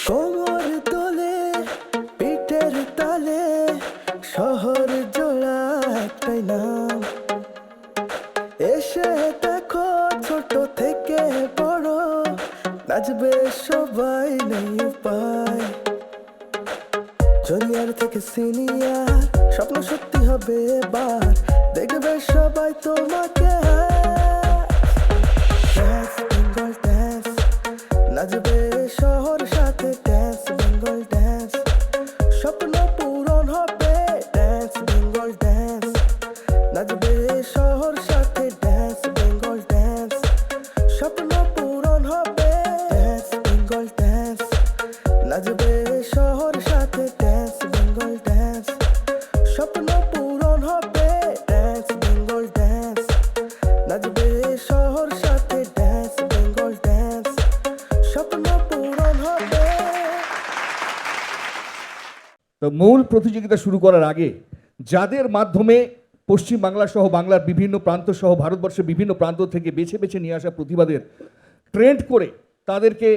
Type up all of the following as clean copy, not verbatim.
কোমর তোলে পিঠের তালে শহর জোড়া একটাই নাম। এসে দেখো ছোট থেকে বড় নাচবে সবাই, নেই উপায়। জুনিয়র থেকে সিনিয়র স্বপ্ন সত্যি হবে এবার, দেখবে সবাই তোমাকে। ড্যান্স বেঙ্গল ড্যান্স, নাচবে শহর সাথে ড্যান্স বেঙ্গল ড্যান্স, স্বপ্ন পূরণ হবে ড্যান্স বেঙ্গল ড্যান্স, নাচবে শহর সাথে ড্যান্স বেঙ্গল ড্যান্স, স্বপ্ন পূরণ হবে ড্যান্স বেঙ্গল ড্যান্স, নাচবে শহর সাথে ড্যান্স বেঙ্গল ড্যান্স, স্বপ্ন পূরণ হবে ড্যান্স বেঙ্গল ড্যান্স, নাচবে শহর সাথে ড্যান্স বেঙ্গল ড্যান্স, স্বপ্ন পূরণ হবে। তো মূল প্রতিযোগিতা শুরু করার আগে যাদের মাধ্যমে পশ্চিম বাংলা সহ বাংলার বিভিন্ন প্রান্ত সহ ভারতবর্ষের বিভিন্ন প্রান্ত থেকে বেছে বেছে নিয়ে আসা প্রতিবাদের ট্রেন্ড করে তাদেরকে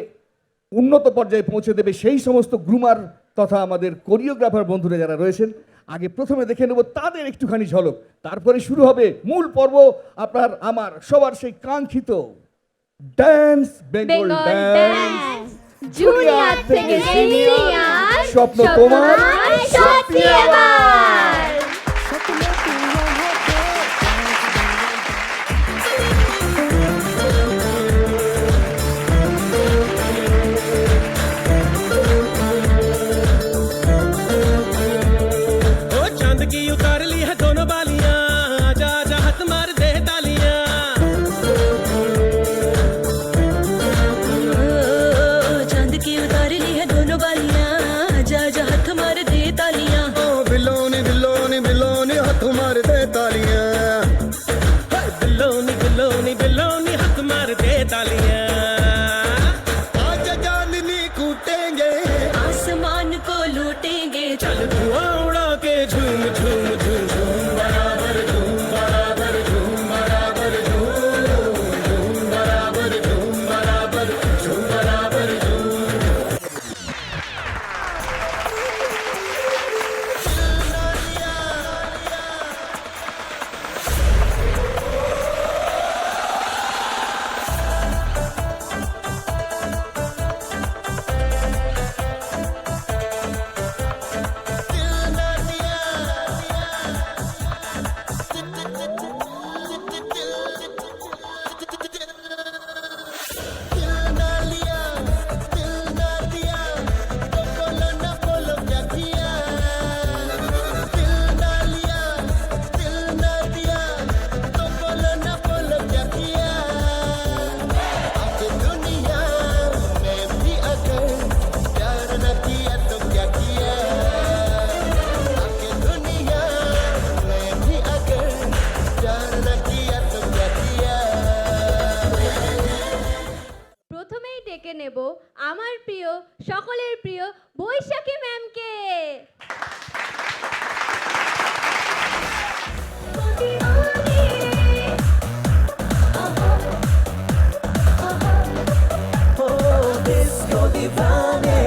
উন্নত পর্যায়ে পৌঁছে দেবে সেই সমস্ত গ্রুমার তথা আমাদের কোরিওগ্রাফার বন্ধুরা যারা রয়েছেন, আগে প্রথমে দেখে নেব তাদের একটুখানি ঝলক, তারপরে শুরু হবে মূল পর্ব আপনার আমার সবার সেই কাঙ্ক্ষিত ড্যান্স বেঙ্গল ড্যান্স। জুনিয়র থেকে সিনিয়র, স্বপ্ন তোমার সত্যি এবার। স্বপ্ন পূরণ হবে। ओ चांद की उतार ली है दोनों बालियां, आजा आजा हाथ मार दे तालियां। चांद की उतार ली है दोनों बालियां, जा जा हाथ मार दे तालियां। ओ बिलोनी बिलोनी बिलोनी हाथ मार दे तालियां। बिलोनी बिलोनी बिलोनी हाथ मार दे तालियां। आज चांदनी कूटेंगे, आसमान को लूटेंगे, चल धुआं उड़ा के झूम झूम झूम झूम बराबर झूम बराबर झूम बराबर झूम झूम बराबर झूम बराबर झूम बराबर झूम। প্রথমেই ডেকে নেব আমার প্রিয় সকলের প্রিয় বৈশাখী ম্যামকে। डिस्को दीवाने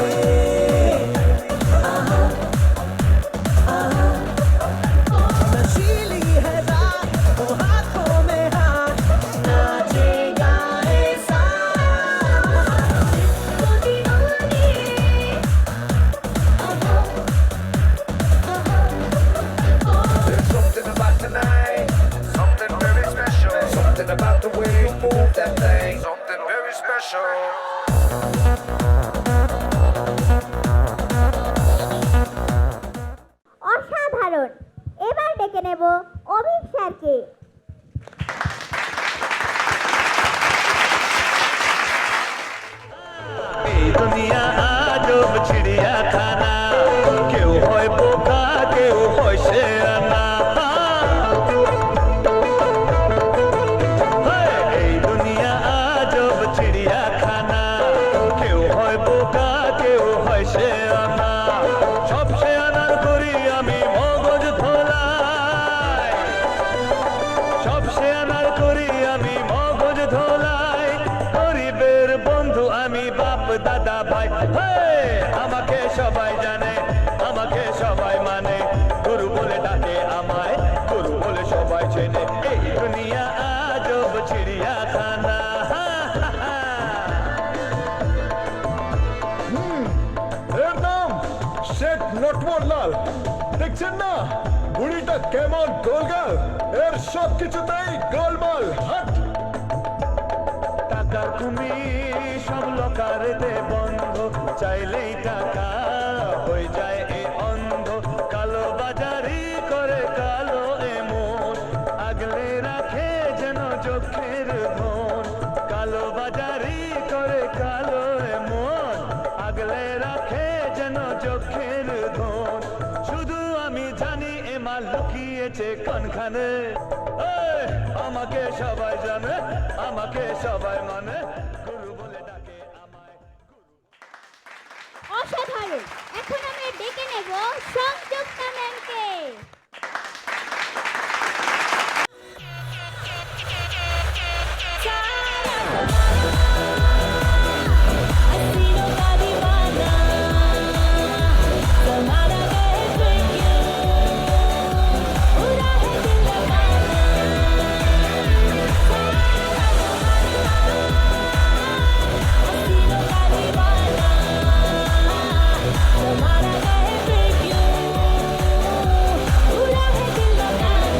नशीली है रात, वो हाथों में हाथ नाचेगा ऐसा। দাদা ভাই আমাকে সবাই জানে আমাকে সবাই মানে গুরু বলে ডাকে আমায় গুরু বলে সবাই চেনে এই দুনিয়া আজব চিড়িয়াখানা এর নাম শেখ নটবরলাল দেখছেন না বুড়িটা কেমন গোলগাল এর সব কিছুতেই গোলমাল হাট টাকার কুমির সব লোকারেতে বন্ধ চাইলেই টাকা হয়ে যায় এ অন্ধ কালো বাজারি করে কালো এমন আগলে রাখে যেন চোখের ধন কালো বাজারি করে কালো এমন আগলে রাখে যেন চোখের ধন শুধু আমি জানি এ মাল লুকিয়েছে কোনখানে আমাকে সবাই জানে আমাকে সবাই মানে গুরু বলে ডাকে আমায় অসাধারণ। এখন আমরা ডেকে নেব সংযুক্তা ম্যামকে। हसीनों का दीवाना तुम्हारा girlfriend you पूरा है दिल लगाना हसीनों का दीवाना तुम्हारा girlfriend you पूरा है दिल लगाना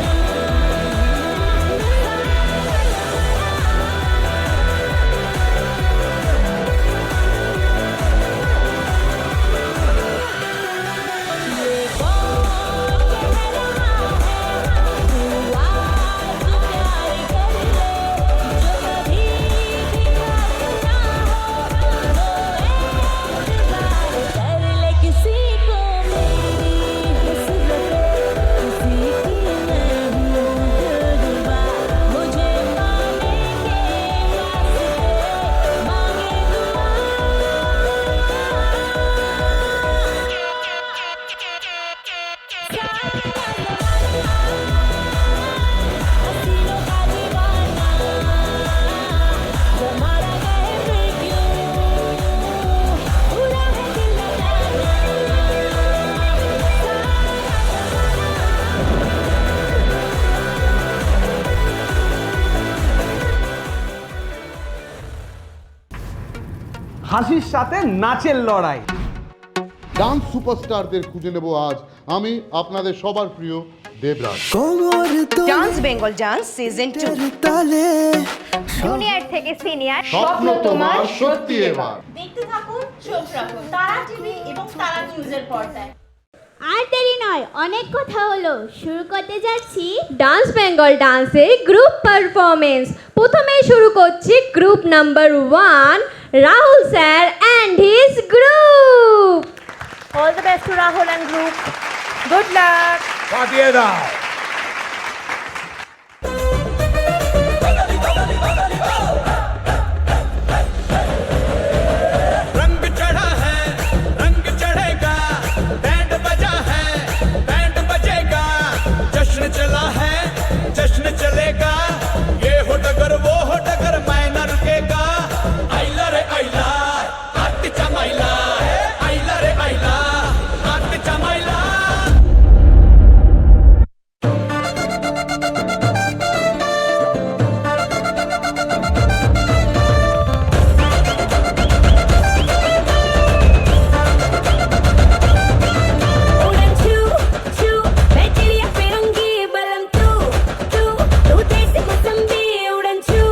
ये कौन कह रहा है तू आज प्यार कर ले जो कभी दिखा ना हो तो एतबार कर ले किसी को मेरी हसरत किसी की मैं हूँ दिलरुबा मुझे पाने के वास्ते मांगे दुआ हसीनों का दीवाना तुम्हारा girlfriend you पूरा है दिल लगाना হাসির সাথে নাচের লড়াই ডান্স সুপারস্টারদের খুঁজে নেব আজ আমি আপনাদের সবার প্রিয় দেবরাজ। কোমর ডান্স বেঙ্গল ডান্স সিজন 2 তোর তালে জুনিয়র থেকে সিনিয়র স্বপ্ন তোমার সত্যি এবার। দেখতে থাকুন চোখ রাখুন তারা টিভি এবং তারা নিউজের পর্দায়। আর দেরি নয়, অনেক কথা হলো, শুরু করতে যাচ্ছি ডান্স বেঙ্গল ডান্সের গ্রুপ পারফরমেন্স। প্রথমেই শুরু করছি group number 1, Rahul sir and his group. All the best to Rahul and group. Good luck. পাঠিয়ে দাও रंग चढ़ा है रंग चढ़ेगा बैंड बजा है बैंड बजेगा जश्न चला है जश्न चलेगा ये हो डगर वो हो डगर मैं न रुकेगा आइला रे आइला आट चमाइला आइला रे आइला आट चमाइला उड़न छू छू मैं चिड़िया फिरंगी बलम तू तू तू देसी मौसम्बी उड़न छू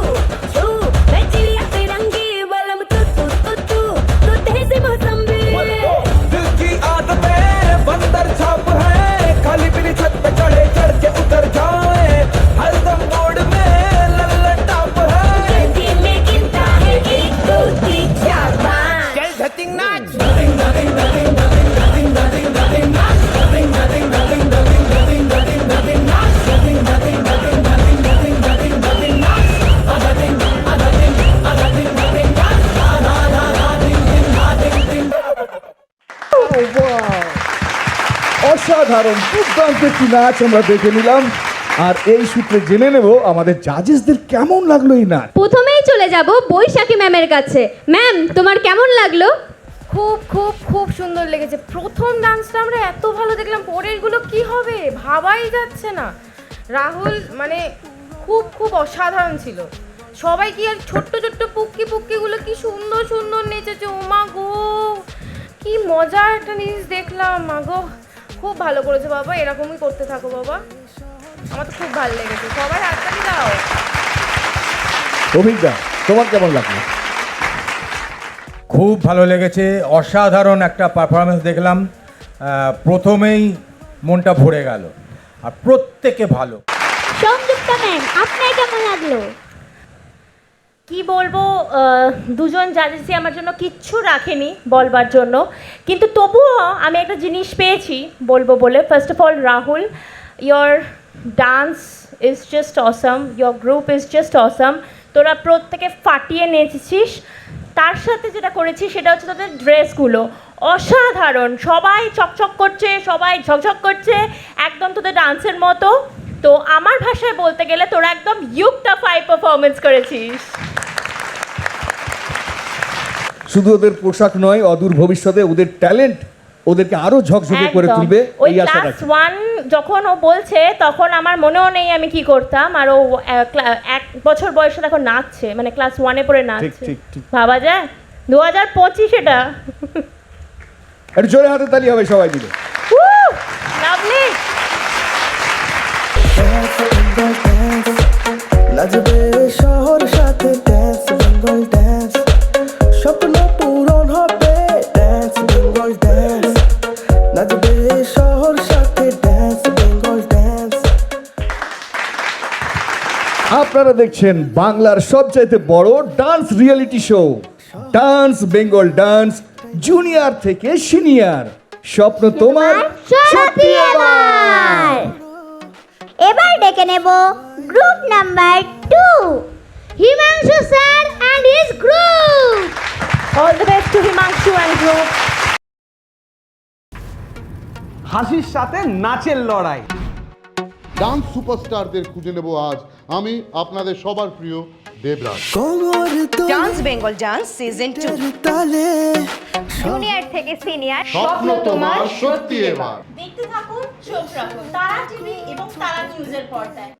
छू मैं चिड़िया फिरंगी बलम तू तू तू तू तू देसी मौसम्बी दिल की आदतें बंदर छाप है खाली पीली छत पे चढ़े चढ़ के उतर जाए हरदम मोड़ में लल्लन टाप है दिल में गिनता है एक दो तीन चार पाँच चल धतिंग नाच অসাধারণ দুর্দান্ত একটি নাচ আমরা দেখে নিলাম। আর এই সূত্রে জেনে নেব আমাদের জাজেসদের কেমন লাগলো এই নাচ। প্রথমেই চলে যাব বৈশাখী ম্যামের কাছে। ম্যাম, তোমার কেমন লাগলো? খুব খুব খুব সুন্দর লেগেছে। প্রথম ডান্সটা আমরা এত ভালো দেখলাম, পরেরগুলো কি হবে ভাবাই যাচ্ছে না। রাহুল মানে খুব খুব অসাধারণ ছিল। সবাই কি আর ছোট্ট ছোট্ট পুক্কিগুলো কি সুন্দর সুন্দর নেচেছে। ওমা গো, কি মজার একটা জিনিস দেখলাম। মা গো, খুব ভালো করেছে বাবা, এরকমই করতে থাকো বাবা। আমার তো খুব ভালো লেগেছে। সবাই হাততালি দাও। অভিজ্ঞতা, তোমার কেমন লাগলো? খুব ভালো লেগেছে, অসাধারণ একটা পারফরমেন্স দেখলাম। প্রথমেই মনটা ভরে গেল, আর প্রত্যেকে ভালো। সংযুক্তা ম্যাম, আপনার কেমন লাগলো? কি বলবো, দুজন জাজেসই আমার জন্য কিচ্ছু রাখেনি বলবার জন্য, কিন্তু তবুও আমি একটা জিনিস পেয়েছি বলবো বলে। First of all, Rahul, your dance is just awesome, your group is just awesome. তোরা প্রত্যেকে ফাটিয়ে নেচেছিস। তার সাথে যেটা করেছিস সেটা হচ্ছে তোদের ড্রেসগুলো অসাধারণ। সবাই চকচক করছে, সবাই ঝকঝক করছে, একদম তোদের ডান্সের মতো। তো আমার ভাষায় বলতে গেলে তোরা একদম ইউক্তাফাই পারফরমেন্স করেছিস। শুধু ওদের পোশাক নয়, অদূর ভবিষ্যতে ওদের ট্যালেন্ট ওদেরকে আরো ঝকঝকে করে একদম। তুলবে, ওই এই আশা ক্লাস রাখি। 1 যখন ও বলছে তখন আমার মনেও নেই আমি কি করতাম। আর ও 1 বছর বয়সে দেখো নাচছে, মানে ক্লাস 1-এ পড়ে নাচছে। ঠিক। ভাবা যায় 2025 এটা। একটু জোরে হাতে তালি হবে সবাই মিলে। লাভলি। নাচবে শহর সাথে ড্যান্স বেঙ্গল ড্যান্স, স্বপ্ন পূরণ হবে ড্যান্স বেঙ্গল ড্যান্স, নাচবে শহর সাথে ড্যান্স বেঙ্গল ড্যান্স। আপনারা দেখছেন বাংলার সবচাইতে বড় dance reality show dance Bengal dance, junior থেকে সিনিয়র। স্বপ্ন তোমার, সত্যি আমার। এবার ডেকে নেব group number 2, Himanshu sir and his group. All the best to Himanshu and group. হাসির সাথে নাচের লড়াই। ডান্স সুপারস্টারদের খুঁজে নেব আজ আমি, আপনাদের সবার প্রিয় দেবরাজ। কোমর ডান্স বেঙ্গল ডান্স সিজন 2 তালে জুনিয়র থেকে সিনিয়র, স্বপ্ন তোমার সত্যি এবার। দেখতে থাকুন, চোখ রাখুন তারা টিভি এবং তারা নিউজের পর্দায়।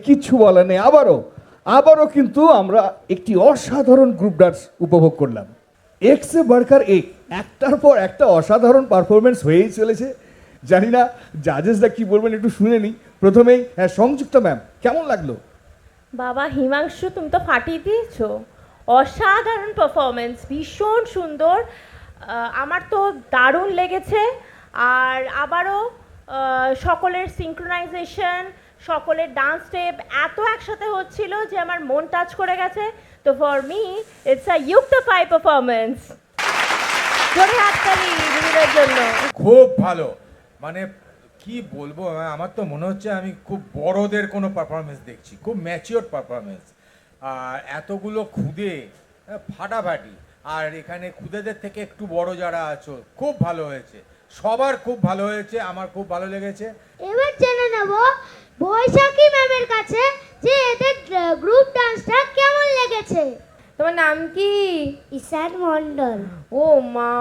কিচ্ছু বলার নেই। আবারও কিন্তু আমরা একটি অসাধারণ গ্রুপ ডান্স উপভোগ করলাম। এক্সে বাড়কার একটার পর একটা অসাধারণ পারফরমেন্স হয়েই চলেছে। জানি না জাজেসরা কি বলবেন, একটু শুনে নিই। প্রথমেই সংযুক্তা ম্যাম, কেমন লাগলো? বাবা হিমাংশু, তুমি তো ফাটিয়ে দিয়েছো। অসাধারণ পারফরমেন্স, ভীষণ সুন্দর। আমার তো দারুণ লেগেছে। আর আবারও সকলের সিঙ্ক্রোনাইজেশন, সকলের ডান্স স্টেপ এত একসাথে হচ্ছিল যে আমার মন টাচ করে গেছে। তো ফর মি ইটস আ ইউক্তাফাই পারফরমেন্স। জোরে হাততালি দিদিদের জন্য। খুব ভালো, মানে কি বলবো, আমার তো মনে হচ্ছে আমি খুব বড়দের কোনো পারফরমেন্স দেখছি, খুব ম্যাচিওর পারফরমেন্স। আর এতগুলো খুদে ফাটাফাটি, আর এখানে খুদেদের থেকে একটু বড় যারা আছো, খুব ভালো হয়েছে। সবার খুব ভালো হয়েছে, আমার খুব ভালো লেগেছে। এবার জেনে নেব বৈশাখী ম্যামের কাছে যে এদের গ্রুপ ডান্সটা কেমন লেগেছে। তোমার নাম কি? ঈশান মণ্ডল। ও মা,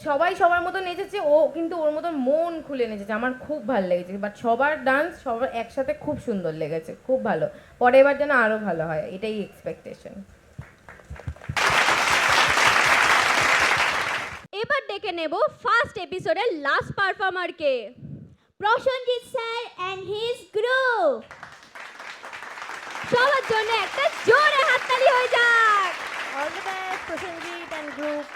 সবাই সবার মতো নেচেছে, ও কিন্তু ওর মতো মন খুলে নেচেছে, আমার খুব ভালো লেগেছে। বাট সবার ডান্স সবার একসাথে খুব সুন্দর লেগেছে, খুব ভালো। পরের বার যেন আরও ভালো হয়, এটাই এক্সপেকটেশন। এবার ডেকে নেব ফার্স্ট এপিসোডের লাস্ট পারফর্মারকে, Prosenjit sir and his group. সবার জন্য একটা জোরে হাততালি হয়ে যাক। All the best Prosenjit and group.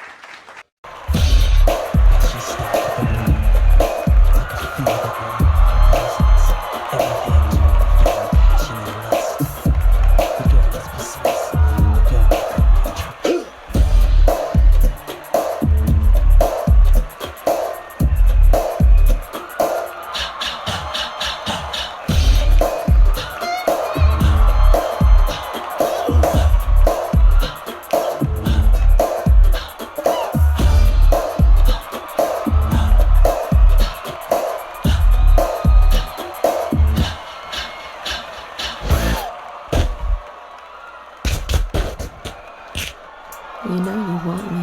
You know you want me.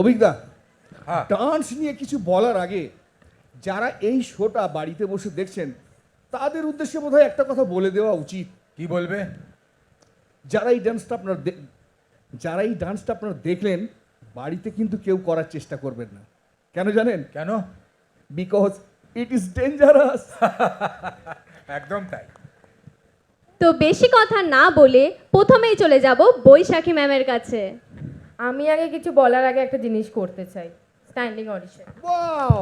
অভিজ্ঞতা, হ্যাঁ। ডান্স নিয়ে কিছু বলার আগে যারা এই শোটা বাড়িতে বসে দেখছেন তাদের উদ্দেশ্যে বোধহয় একটা কথা বলে দেওয়া উচিত। কি বলবে? যারা এই ডান্সটা আপনারা দেখলেন বাড়িতে কিন্তু কেউ করার চেষ্টা করবেন না। কেন জানেন? কেন? Because it is dangerous. একদম তাই। তো বেশি কথা না বলে প্রথমেই চলে যাব বৈশাখী ম্যামের কাছে। আমি আগে কিছু বলার আগে একটা জিনিস করতে চাই, standing audition. Wow,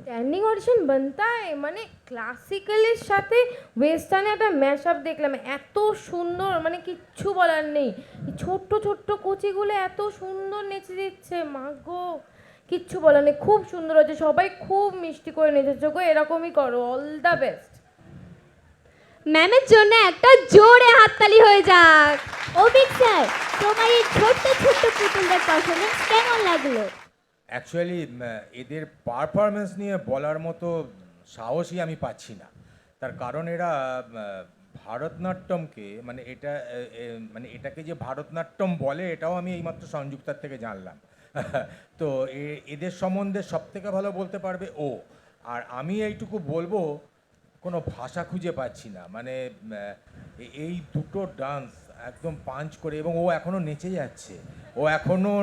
standing audition বানতা है, মানে ক্লাসিক্যালের সাথে ওয়েস্টার্নে একটা ম্যাশ আপ দেখলাম, এত সুন্দর, মানে কিচ্ছু বলার নেই। ছোট্ট ছোট্ট কোচিগুলো এত সুন্দর নেচে দিচ্ছে, মা গো কিচ্ছু বলার নেই, খুব সুন্দর হচ্ছে, সবাই খুব মিষ্টি করে নেচেছে গো, এরকমই করো, অল দ্য বেস্ট। ম্যামের জন্য একটা জোরে হাততালি হয়ে যাক। অভিক স্যার, তোমার এই ছোট্ট ছোট্ট পুতুলদের পারফরমেন্স কেমন লাগলো? অ্যাকচুয়ালি এদের পারফরমেন্স নিয়ে বলার মতো সাহসই আমি পাচ্ছি না। তার কারণ এরা ভারতনাট্যমকে মানে এটাকে যে ভারতনাট্যম বলে এটাও আমি এইমাত্র সংযুক্তার থেকে জানলাম। তো এদের সম্বন্ধে সবথেকে ভালো বলতে পারবে ও। আর আমি এইটুকু বলবো, কোনো ভাষা খুঁজে পাচ্ছি না, মানে এই দুটো ডান্স একদম পাঞ্চ করে, এবং ও এখনও নেচে যাচ্ছে, ও এখনও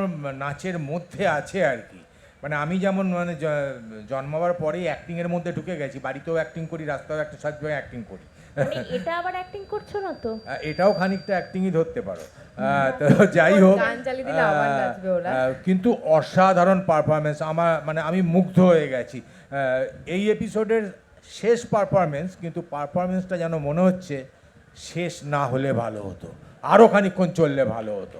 নাচের মধ্যে আছে আর কি। মানে আমি যেমন মানে জন্মাবার পরেই অ্যাক্টিংয়ের মধ্যে ঢুকে গেছি, বাড়িতেও অ্যাক্টিং করি, রাস্তাও একটা সব জায়গায় অ্যাক্টিং করি। এটা আবার অ্যাক্টিং করছো না তো? এটাও খানিকটা অ্যাক্টিংই ধরতে পারো। তো যাই হোক, কিন্তু অসাধারণ পারফরমেন্স, আমি মুগ্ধ হয়ে গেছি। এই এপিসোডের শেষ পারফরমেন্স, কিন্তু পারফরমেন্সটা যেন মনে হচ্ছে শেষ না হলে ভালো হতো, আরও খানিকক্ষণ চললে ভালো হতো।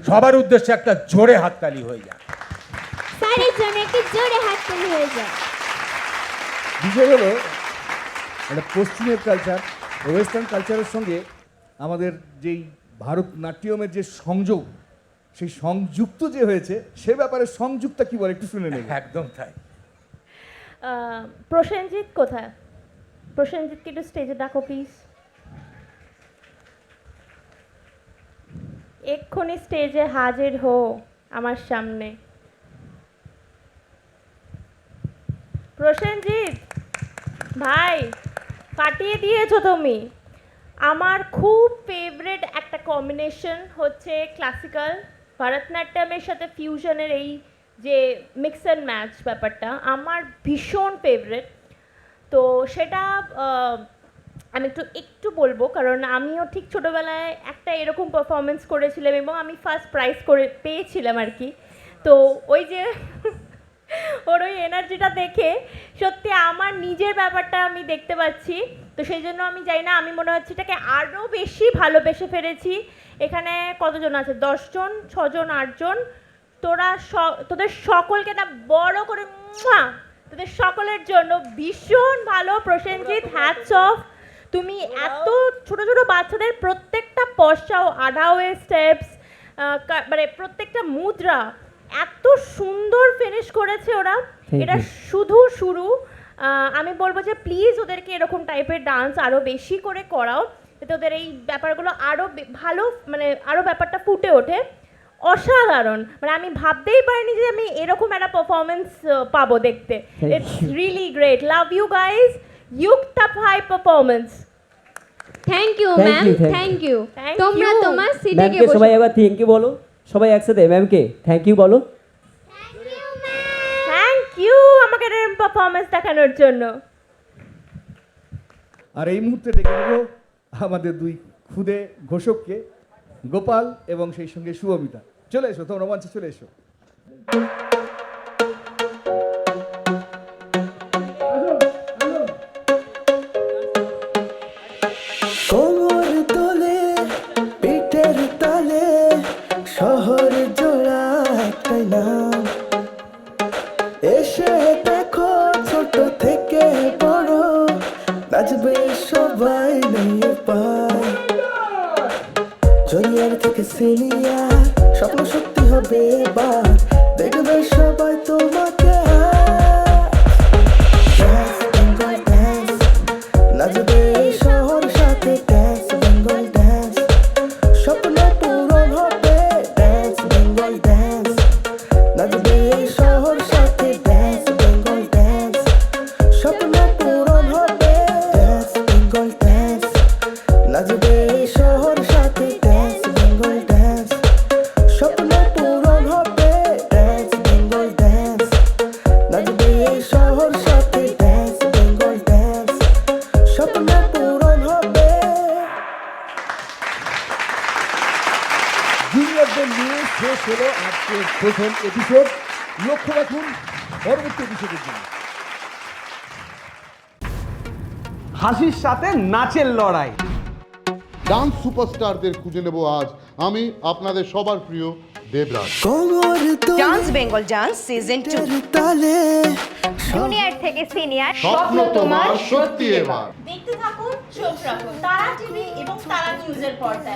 সবার উদ্দেশ্যে একটা জোরে হাততালি হয়ে যায়। স্যারের জন্য একটু জোরে হাততালি হয়ে যায়। বিষয় হলো একটা পশ্চিমের কালচার ওয়েস্টার্ন কালচারের সঙ্গে আমাদের যেই ভারতনাট্যমের যে সংযোগ, সেই সংযুক্ত যে হয়েছে সে ব্যাপারে সংযুক্তা কি বলে একটু শুনে নেব। একদম তাই। প্রসেনজিৎ কোথায়? প্রসেনজিৎকে একটু স্টেজে ডাকো প্লিজ। এক্ষুনি স্টেজে হাজির হো আমার সামনে। প্রসেনজিৎ ভাই, কাটিয়ে দিয়েছো তুমি। আমার খুব ফেভারিট একটা কম্বিনেশন হচ্ছে ক্লাসিক্যাল ভারতনাট্যমের সাথে ফিউশনের এই যে মিক্স অ্যান্ড ম্যাচ ব্যাপারটা আমার ভীষণ ফেভারিট। তো সেটা আমি একটু বলবো, কারণ আমিও ঠিক ছোটোবেলায় একটা এরকম পারফরমেন্স করেছিলাম এবং আমি ফার্স্ট প্রাইজ পেয়েছিলাম আর কি। তো ওই যে ওর ওই এনার্জিটা দেখে সত্যি আমার নিজের ব্যাপারটা আমি দেখতে পাচ্ছি। তো সেই জন্য আমি জানি না, আমি মনে হচ্ছে এটাকে আরও বেশি ভালোবেসে ফেলেছি। এখানে কতজন আছে? 10 জন, 6 জন, 8 জন। তোদের সকলকে না বড় করে তোদের সকলের জন্য ভীষণ ভালো। Prosenjit, hats off. তুমি এত ছোট ছোট বাচ্চাদের প্রত্যেকটা পশ্চাও আঢাওয়ের স্টেপস, মানে প্রত্যেকটা মুদ্রা এত সুন্দর ফিনিশ করেছে ওরা। এটা শুধু শুরু। আমি বলবো যে প্লিজ ওদেরকে এরকম টাইপের ডান্স আরও বেশি করে করাও, যাতে ওদের এই ব্যাপারগুলো আরও ভালো, মানে আরও ব্যাপারটা ফুটে ওঠে। অসাধারণ, মানে আমি ভাবতেই পারিনি যে আমি এরকম একটা পারফরমেন্স পাবো দেখতে। It's really great. Love you guys. ইউকটা high performance. Thank you ma'am, thank you. তোমরা তোমার সিটে ম্যামকে গিয়ে সবাই একবার থ্যাংক ইউ বলো, সবাই একসাথে ম্যামকে থ্যাংক ইউ বলো। থ্যাংক ইউ আমাকে এরকম পারফরমেন্স দেখানোর জন্য। আর এই মুহূর্তে ডেকে নেব আমাদের দুই খুদে ঘোষককে, গোপাল এবং সেই সঙ্গে শুভমিতা। চলে এসো, তোমরা মঞ্চে চলে এসো। কোমর তোলে পিঠের তালে শহর জোড়া একটাই নাম। এসে দেখো ছোট থেকে বড় নাচবে সবাই নিয়ে পায়। জুনিয়র থেকে সিনিয়র স্বপ্ন সত্যি হবে এবার, দেখবে সবাই তোমাকে। Dance, Bengal dance, নাচবে শহর সাথে dance, Bengal dance, স্বপ্ন পূরণ হবে dance, Bengal dance, নাচবে শহর সাথে dance, Bengal dance, স্বপ্ন পূরণ হবে dance, Bengal dance, নাচবে শহর সাথে dance, Bengal dance, স্বপ্ন পূরণ হবে dance, Bengal dance, নাচবে শহর সাথে dance, Bengal dance, স্বপ্ন পূরণ হবে। জুনিয়রদের নিয়ে শেষ হলো আজকের প্রথম এপিসোড। লক্ষ্য রাখুন পরবর্তী এপিসোডের জন্য। হাসির সাথে নাচের লড়াই। ডান্স সুপারস্টারদের খুঁজে নেব আজ আমি, আপনাদের সবার প্রিয় দেবরাজ। কোমর ডান্স বেঙ্গল ডান্স সিজন 2 তালে জুনিয়র থেকে সিনিয়র স্বপ্ন তোমার সত্যি এবার। দেখতে থাকুন, চোখ রাখুন তারা টিভি এবং তারা নিউজের পর্দায়।